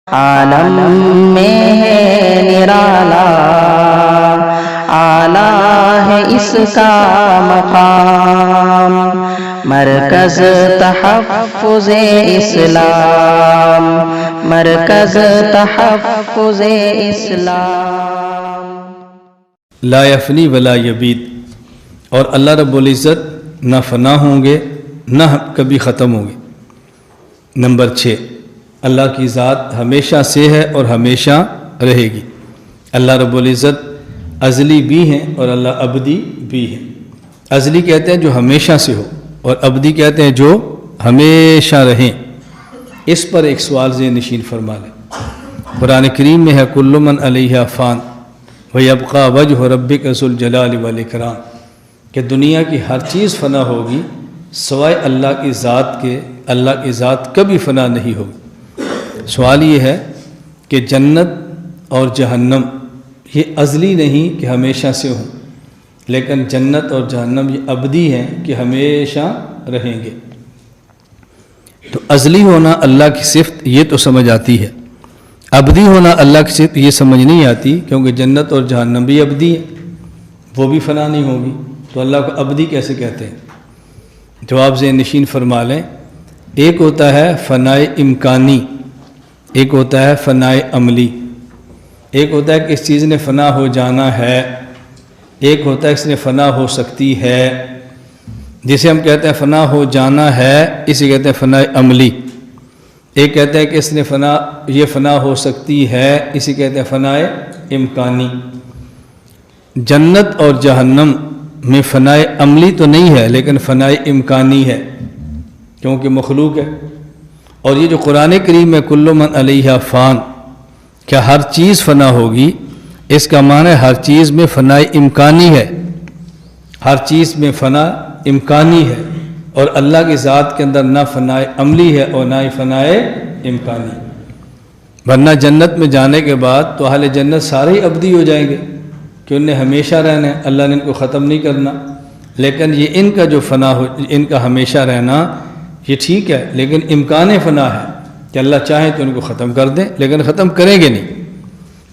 عالم میں ہے نرالا، اعلیٰ ہے اس کا مقام، مرکز تحفظ اسلام، مرکز تحفظ اسلام۔ لا یفنی ولا یبید، اور اللہ رب العزت نہ فنا ہوں گے نہ کبھی ختم ہوں گے۔ نمبر 6، اللہ کی ذات ہمیشہ سے ہے اور ہمیشہ رہے گی۔ اللہ رب العزت ازلی بھی ہیں اور اللہ ابدی بھی ہیں۔ ازلی کہتے ہیں جو ہمیشہ سے ہو، اور ابدی کہتے ہیں جو ہمیشہ رہیں۔ اس پر ایک سوال ذہن نشین فرما لیں۔ قرآن کریم میں ہے کل من علیہا فان وَيَبْقَى وَجْهُ رَبِّكَ ذُو الْجَلَالِ وَالْإِكْرَامِ، کہ دنیا کی ہر چیز فنا ہوگی سوائے اللہ کی ذات کے۔ اللہ کی ذات کبھی فنا نہیں ہوگی۔ سوال یہ ہے کہ جنت اور جہنم یہ ازلی نہیں کہ ہمیشہ سے ہوں، لیکن جنت اور جہنم یہ ابدی ہیں کہ ہمیشہ رہیں گے۔ تو ازلی ہونا اللہ کی صفت یہ تو سمجھ آتی ہے، ابدی ہونا اللہ کی صفت یہ سمجھ نہیں آتی، کیونکہ جنت اور جہنم بھی ابدی ہے، وہ بھی فنا نہیں ہوگی، تو اللہ کو ابدی کیسے کہتے ہیں؟ جواب ذہن نشین فرما لیں۔ ایک ہوتا ہے فنائے امکانی، ایک ہوتا ہے فنائے عملی۔ ایک ہوتا ہے کہ اس چیز نے فنا ہو جانا ہے، ایک ہوتا ہے اس نے فنا ہو سکتی ہے۔ جسے ہم کہتے ہیں فنا ہو جانا ہے، اسے کہتے ہیں فنائے عملی۔ ایک کہتے ہیں کہ اس نے یہ فنا ہو سکتی ہے، اسے کہتے ہیں فنائے امکانی۔ جنت اور جہنم میں فنائے عملی تو نہیں ہے، لیکن فنائے امکانی ہے، کیونکہ مخلوق ہے۔ اور یہ جو قرآن کریم میں کل من علیہا فان، کیا ہر چیز فنا ہوگی؟ اس کا معنی ہر چیز میں فنائے امکانی ہے، ہر چیز میں فنا امکانی ہے، اور اللہ کی ذات کے اندر نہ فنائے عملی ہے اور نہ ہی فنائے امکانی۔ ورنہ جنت میں جانے کے بعد تو اہل جنت سارے ہی ابدی ہو جائیں گے کہ انہیں ہمیشہ رہنا ہے، اللہ نے ان کو ختم نہیں کرنا۔ لیکن یہ ان کا جو فنا ہو، ان کا ہمیشہ رہنا یہ ٹھیک ہے، لیکن امکان فنا ہے کہ اللہ چاہے تو ان کو ختم کر دیں، لیکن ختم کریں گے نہیں۔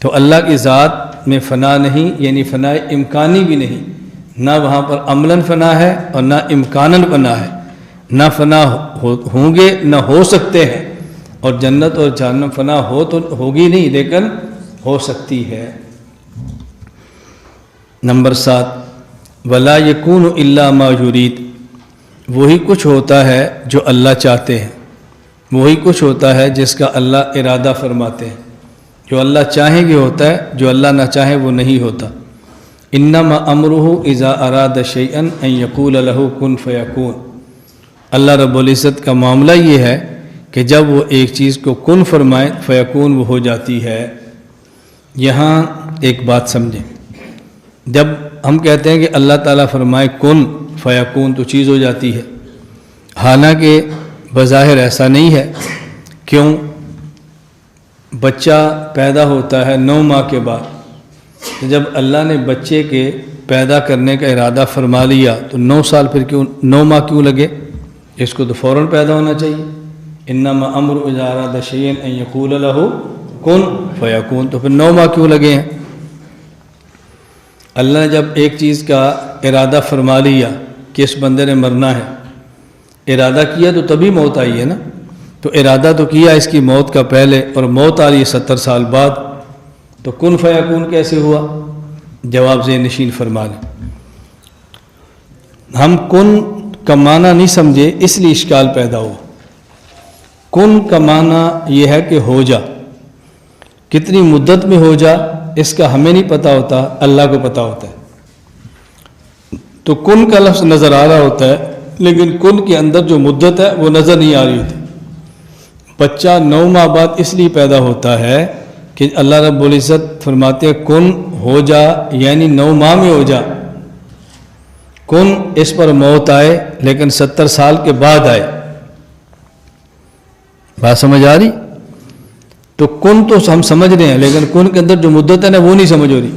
تو اللہ کی ذات میں فنا نہیں، یعنی فنائے امکانی بھی نہیں، نہ وہاں پر عملاً فنا ہے اور نہ امکاناً فنا ہے، نہ فنا ہوں گے نہ ہو سکتے ہیں۔ اور جنت اور جہنم فنا ہو تو ہوگی نہیں، لیکن ہو سکتی ہے۔ نمبر 7، وَلَا يَكُونُ إِلَّا مَا يُرِيدُ، وہی کچھ ہوتا ہے جو اللہ چاہتے ہیں، وہی کچھ ہوتا ہے جس کا اللہ ارادہ فرماتے ہیں۔ جو اللہ چاہیں گے ہوتا ہے، جو اللہ نہ چاہیں وہ نہیں ہوتا۔ انما امرہ اذا اراد شیئا ان یقول لہ کن فیکون، اللہ رب العزت کا معاملہ یہ ہے کہ جب وہ ایک چیز کو کن فرمائے فیکون وہ ہو جاتی ہے۔ یہاں ایک بات سمجھیں، جب ہم کہتے ہیں کہ اللہ تعالیٰ فرمائے کن فیکون تو چیز ہو جاتی ہے، حالانکہ بظاہر ایسا نہیں ہے۔ کیوں؟ بچہ پیدا ہوتا ہے 9 ماہ کے بعد، جب اللہ نے بچے کے پیدا کرنے کا ارادہ فرما لیا تو 9 سال پھر کیوں 9 ماہ کیوں لگے؟ اس کو تو فوراً پیدا ہونا چاہیے۔ انما امر اذا اراد شیئا ان یقول لہ کن فیکون، تو پھر 9 ماہ کیوں لگے ہیں؟ اللہ نے جب ایک چیز کا ارادہ فرما لیا کہ اس بندے نے مرنا ہے، ارادہ کیا تو تبھی موت آئی ہے نا۔ تو ارادہ تو کیا اس کی موت کا پہلے، اور موت آ رہی ہے 70 سال بعد، تو کن فیکون کیسے ہوا؟ جواب ذہن نشین فرما لیں۔ ہم کن کا معنی نہیں سمجھے، اس لیے اشکال پیدا ہوا۔ کن کا معنی یہ ہے کہ ہو جا، کتنی مدت میں ہو جا اس کا ہمیں نہیں پتہ ہوتا، اللہ کو پتہ ہوتا ہے۔ تو کن کا لفظ نظر آ رہا ہوتا ہے، لیکن کن کے اندر جو مدت ہے وہ نظر نہیں آ رہی ہوتی۔ بچہ 9 ماہ بعد اس لیے پیدا ہوتا ہے کہ اللہ رب العزت فرماتے ہیں کن ہو جا، یعنی 9 ماہ میں ہو جا۔ کن اس پر موت آئے لیکن 70 سال کے بعد آئے۔ بات سمجھ آ رہی؟ تو کن تو ہم سمجھ رہے ہیں، لیکن کن کے اندر جو مدت ہے نا وہ نہیں سمجھ ہو رہی۔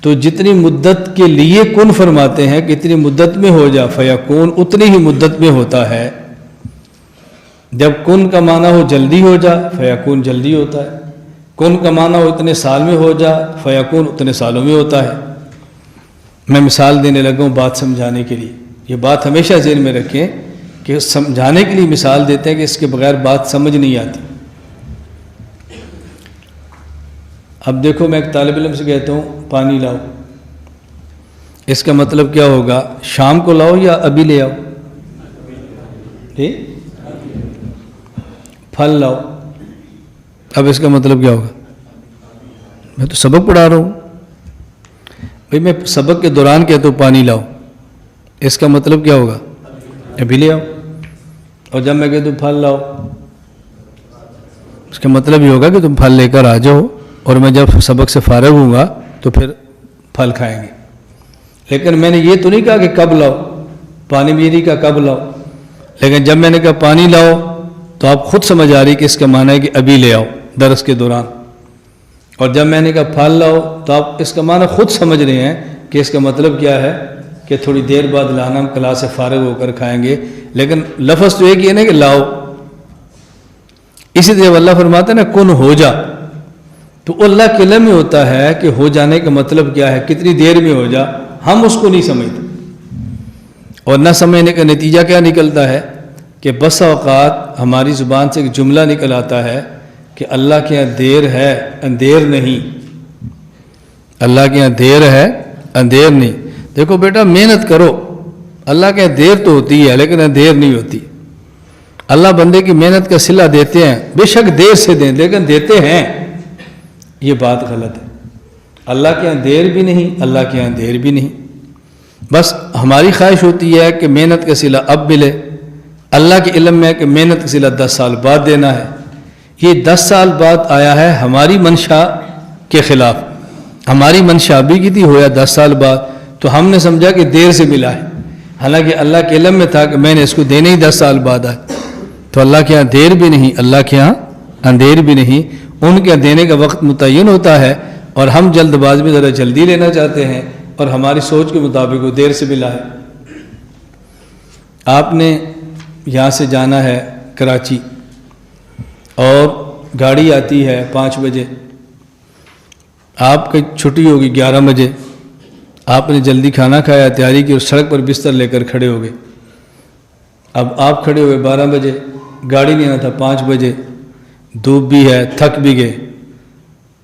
تو جتنی مدت کے لیے کن فرماتے ہیں کہ اتنی مدت میں ہو جا فیکون، اتنی ہی مدت میں ہوتا ہے۔ جب کن کا معنی ہو جلدی ہو جا فیکون جلدی ہوتا ہے، کن کا معنی ہو اتنے سال میں ہو جا فیکون اتنے سالوں میں ہوتا ہے۔ میں مثال دینے لگا ہوں بات سمجھانے کے لیے، یہ بات ہمیشہ ذہن میں رکھیں کہ سمجھانے کے لیے مثال دیتے ہیں کہ اس کے بغیر بات سمجھ نہیں آتی۔ اب دیکھو میں ایک طالب علم سے کہتا ہوں پانی لاؤ، اس کا مطلب کیا ہوگا؟ شام کو لاؤ یا ابھی لے آؤ؟ ٹھیک، پھل لاؤ، اب اس کا مطلب کیا ہوگا؟ میں تو سبق پڑھا رہا ہوں بھئی، میں سبق کے دوران کہتا ہوں پانی لاؤ، اس کا مطلب کیا ہوگا؟ ابھی لے آؤ۔ اور جب میں کہتا ہوں پھل لاؤ، اس کا مطلب یہ ہوگا کہ تم پھل لے کر آ جاؤ اور میں جب سبق سے فارغ ہوں گا تو پھر پھل کھائیں گے۔ لیکن میں نے یہ تو نہیں کہا کہ کب لاؤ، پانی بھی نہیں کہا کب لاؤ، لیکن جب میں نے کہا پانی لاؤ تو آپ خود سمجھ آ رہی کہ اس کا معنی ہے کہ ابھی لے آؤ درس کے دوران، اور جب میں نے کہا پھل لاؤ تو آپ اس کا معنی خود سمجھ رہے ہیں کہ اس کا مطلب کیا ہے کہ تھوڑی دیر بعد لانا، ہم کلاس سے فارغ ہو کر کھائیں گے، لیکن لفظ تو ایک ہی ہے نا کہ لاؤ۔ اسی طرح اللہ فرماتا ہے نا کن ہو جا، تو اللہ کے علم میں ہوتا ہے کہ ہو جانے کا مطلب کیا ہے، کتنی دیر میں ہو جا، ہم اس کو نہیں سمجھتے، اور نہ سمجھنے کا نتیجہ کیا نکلتا ہے کہ بس اوقات ہماری زبان سے ایک جملہ نکل آتا ہے کہ اللہ کے یہاں دیر ہے اندھیر نہیں، اللہ کے یہاں دیر ہے اندھیر نہیں۔ دیکھو بیٹا محنت کرو، اللہ کے یہاں دیر تو ہوتی ہے لیکن اندھیر نہیں ہوتی۔ اللہ بندے کی محنت کا صلہ دیتے ہیں، بے شک دیر سے دیں لیکن دیتے ہیں، یہ بات غلط ہے۔ اللہ کے یہاں دیر بھی نہیں، اللہ کے یہاں دیر بھی نہیں، بس ہماری خواہش ہوتی ہے کہ محنت کا صلہ اب ملے، اللہ کے علم میں ہے کہ محنت کا صلہ 10 سال بعد دینا ہے۔ یہ 10 سال بعد آیا ہے ہماری منشا کے خلاف، ہماری منشا ابھی کی تھی، ہویا 10 سال بعد، تو ہم نے سمجھا کہ دیر سے ملا ہے، حالانکہ اللہ کے علم میں تھا کہ میں نے اس کو دینے ہی 10 سال بعد آئے۔ تو اللہ کے یہاں دیر بھی نہیں، اللہ کے یہاں اندھیر بھی نہیں، ان کے دینے کا وقت متعین ہوتا ہے، اور ہم جلد باز میں ذرا جلدی لینا چاہتے ہیں، اور ہماری سوچ کے مطابق وہ دیر سے ملا ہے۔ آپ نے یہاں سے جانا ہے کراچی، اور گاڑی آتی ہے 5 بجے، آپ کی چھٹی ہوگی 11 بجے، آپ نے جلدی کھانا کھایا، تیاری کی، اور سڑک پر بستر لے کر کھڑے ہو گئے۔ اب آپ کھڑے ہوئے 12 بجے، گاڑی نہیں آنا تھا 5 بجے، دھوپ بھی ہے، تھک بھی گئے،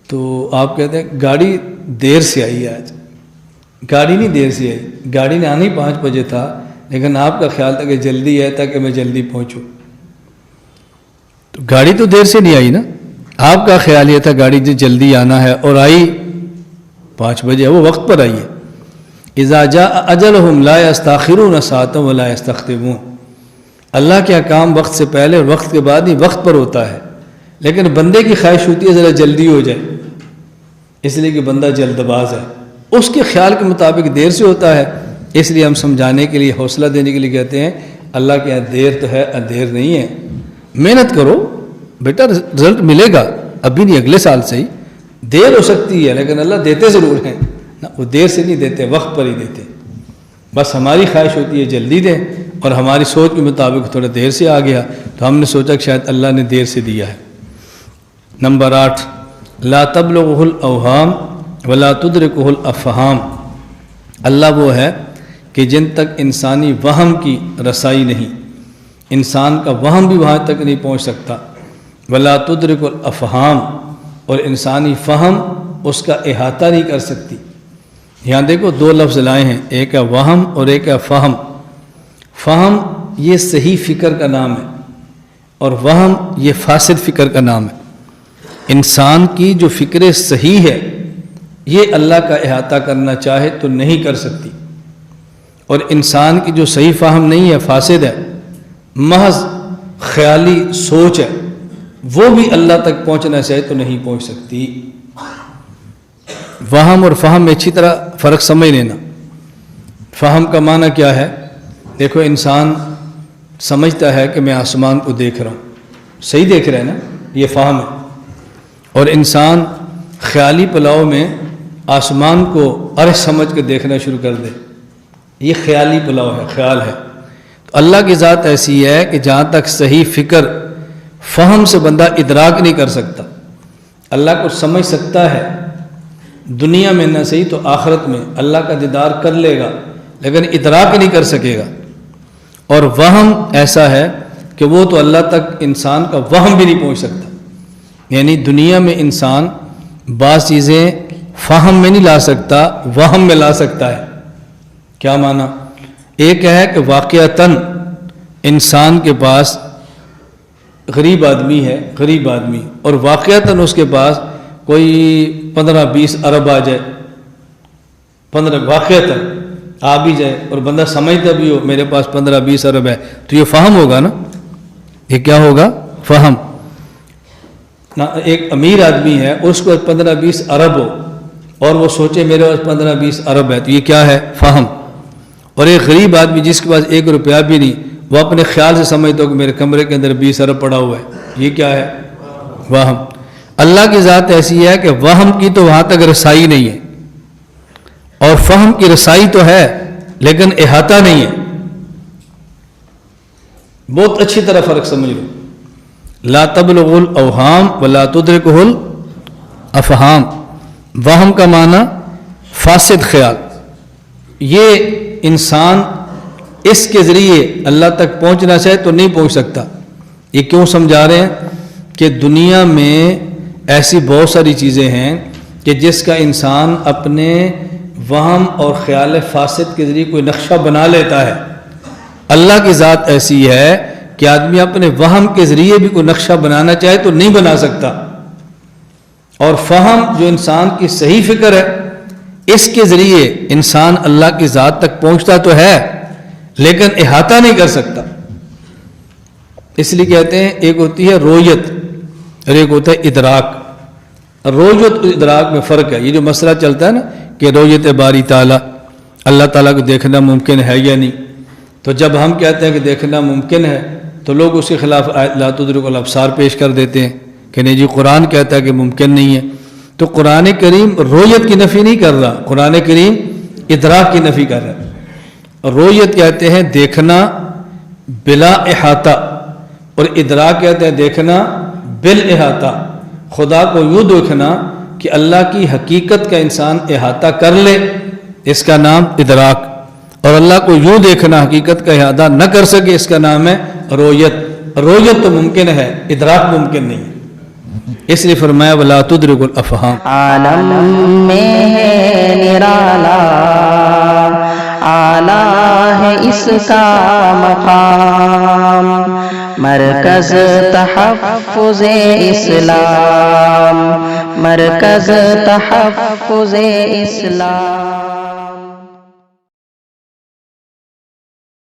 تو آپ کہتے ہیں گاڑی دیر سے آئی ہے آج۔ گاڑی نہیں دیر سے آئی، گاڑی نے آنا ہی 5 بجے تھا، لیکن آپ کا خیال تھا کہ جلدی ہے تاکہ میں جلدی پہنچوں، تو گاڑی تو دیر سے نہیں آئی نا، آپ کا خیال یہ تھا گاڑی جلدی آنا ہے، اور آئی 5 بجے، وہ وقت پر آئی ہے۔ اذا جاء اجلهم لا يستاخرون ساعة ولا يستقدمون، اللہ کے احکام وقت سے پہلے اور وقت کے بعد ہی وقت پر ہوتا ہے، لیکن بندے کی خواہش ہوتی ہے ذرا جلدی ہو جائے، اس لیے کہ بندہ جلد باز ہے، اس کے خیال کے مطابق دیر سے ہوتا ہے، اس لیے ہم سمجھانے کے لیے، حوصلہ دینے کے لیے کہتے ہیں اللہ کے یہاں دیر تو ہے اندھیر نہیں ہے، محنت کرو بیٹا، رزلٹ ملے گا، ابھی نہیں اگلے سال سے ہی، دیر ہو سکتی ہے لیکن اللہ دیتے ضرور ہیں نا، وہ دیر سے نہیں دیتے، وقت پر ہی دیتے، بس ہماری خواہش ہوتی ہے جلدی دیں، اور ہماری سوچ کے مطابق تھوڑا دیر سے آ گیا تو ہم نے سوچا کہ شاید اللہ نے دیر سے دیا ہے۔ نمبر 8، لا تبلغہ الاوہام ولا تدرکہ الافہام، اللہ وہ ہے کہ جن تک انسانی وہم کی رسائی نہیں، انسان کا وہم بھی وہاں تک نہیں پہنچ سکتا، ولا تدرک الافہام، اور انسانی فہم اس کا احاطہ نہیں کر سکتی۔ یہاں دیکھو 2 لفظ لائے ہیں، ایک ہے وہم اور ایک ہے فہم۔ فہم یہ صحیح فکر کا نام ہے، اور وہم یہ فاسد فکر کا نام ہے۔ انسان کی جو فکر صحیح ہے یہ اللہ کا احاطہ کرنا چاہے تو نہیں کر سکتی، اور انسان کی جو صحیح فہم نہیں ہے، فاسد ہے، محض خیالی سوچ ہے، وہ بھی اللہ تک پہنچنا چاہے تو نہیں پہنچ سکتی۔ وہم اور فہم میں اچھی طرح فرق سمجھ لینا۔ فہم کا معنی کیا ہے؟ دیکھو انسان سمجھتا ہے کہ میں آسمان کو دیکھ رہا ہوں، صحیح دیکھ رہا ہے نا، یہ فہم ہے، اور انسان خیالی پلاؤ میں آسمان کو عرش سمجھ کے دیکھنا شروع کر دے، یہ خیالی پلاؤ ہے، خیال ہے۔ تو اللہ کی ذات ایسی ہے کہ جہاں تک صحیح فکر فہم سے بندہ ادراک نہیں کر سکتا. اللہ کو سمجھ سکتا ہے دنیا میں نہ صحیح تو آخرت میں اللہ کا دیدار کر لے گا، لیکن ادراک نہیں کر سکے گا. اور وہم ایسا ہے کہ وہ تو اللہ تک انسان کا وہم بھی نہیں پہنچ سکتا. یعنی دنیا میں انسان بعض چیزیں فہم میں نہیں لا سکتا، وہم میں لا سکتا ہے. کیا معنی؟ ایک ہے کہ واقعتاً انسان کے پاس غریب آدمی ہے، غریب آدمی، اور واقعتاً اس کے پاس کوئی 15-20 ارب آ جائے، 15 واقعتاً آ بھی جائے اور بندہ سمجھتا بھی ہو میرے پاس 15-20 ارب ہے، تو یہ فہم ہوگا نا. یہ کیا ہوگا؟ فہم. نہ ایک امیر آدمی ہے اس کو 15-20 ارب ہو اور وہ سوچے میرے پاس 15-20 ارب ہے، تو یہ کیا ہے؟ فہم. اور ایک غریب آدمی جس کے پاس 1 روپیہ بھی نہیں، وہ اپنے خیال سے سمجھتا ہو کہ میرے کمرے کے اندر 20 ارب پڑا ہوا ہے، یہ کیا ہے؟ وہم. اللہ کی ذات ایسی ہے کہ وہم کی تو وہاں تک رسائی نہیں ہے، اور فہم کی رسائی تو ہے لیکن احاطہ نہیں ہے. بہت اچھی طرح فرق سمجھ لو. لا تبلغ الاوہام ولا تدرکہ الافہام. وہم کا معنی فاسد خیال. یہ انسان اس کے ذریعے اللہ تک پہنچنا چاہے تو نہیں پہنچ سکتا. یہ کیوں سمجھا رہے ہیں؟ کہ دنیا میں ایسی بہت ساری چیزیں ہیں کہ جس کا انسان اپنے وہم اور خیال فاسد کے ذریعے کوئی نقشہ بنا لیتا ہے. اللہ کی ذات ایسی ہے کہ آدمی اپنے وہم کے ذریعے بھی کوئی نقشہ بنانا چاہے تو نہیں بنا سکتا. اور فہم جو انسان کی صحیح فکر ہے، اس کے ذریعے انسان اللہ کی ذات تک پہنچتا تو ہے لیکن احاطہ نہیں کر سکتا. اس لیے کہتے ہیں ایک ہوتی ہے رویت اور ایک ہوتا ہے ادراک. رویت اور ادراک میں فرق ہے. یہ جو مسئلہ چلتا ہے نا کہ رویت باری تعالیٰ، اللہ تعالیٰ کو دیکھنا ممکن ہے یا نہیں، تو جب ہم کہتے ہیں کہ دیکھنا ممکن ہے تو لوگ اس کے خلاف آیت لا تدرک الابصار پیش کر دیتے ہیں کہ نہیں جی قرآن کہتا ہے کہ ممکن نہیں ہے. تو قرآن کریم رویت کی نفی نہیں کر رہا، قرآن کریم ادراک کی نفی کر رہا ہے. رویت کہتے ہیں دیکھنا بلا احاطہ، اور ادراک کہتے ہیں دیکھنا بالاحاطہ. خدا کو یوں دیکھنا کہ اللہ کی حقیقت کا انسان احاطہ کر لے، اس کا نام ادراک. اور اللہ کو یوں دیکھنا حقیقت کا احاطہ نہ کر سکے، اس کا نام ہے رویت. رویت تو ممکن ہے، ادراک ممکن نہیں. اس لیے فرمایا ولا تدرک الافہام. عالم میں ہے نرالا، اعلیٰ ہے اس کا مقام، مرکز تحفظ اسلام، مرکز تحفظ اسلام.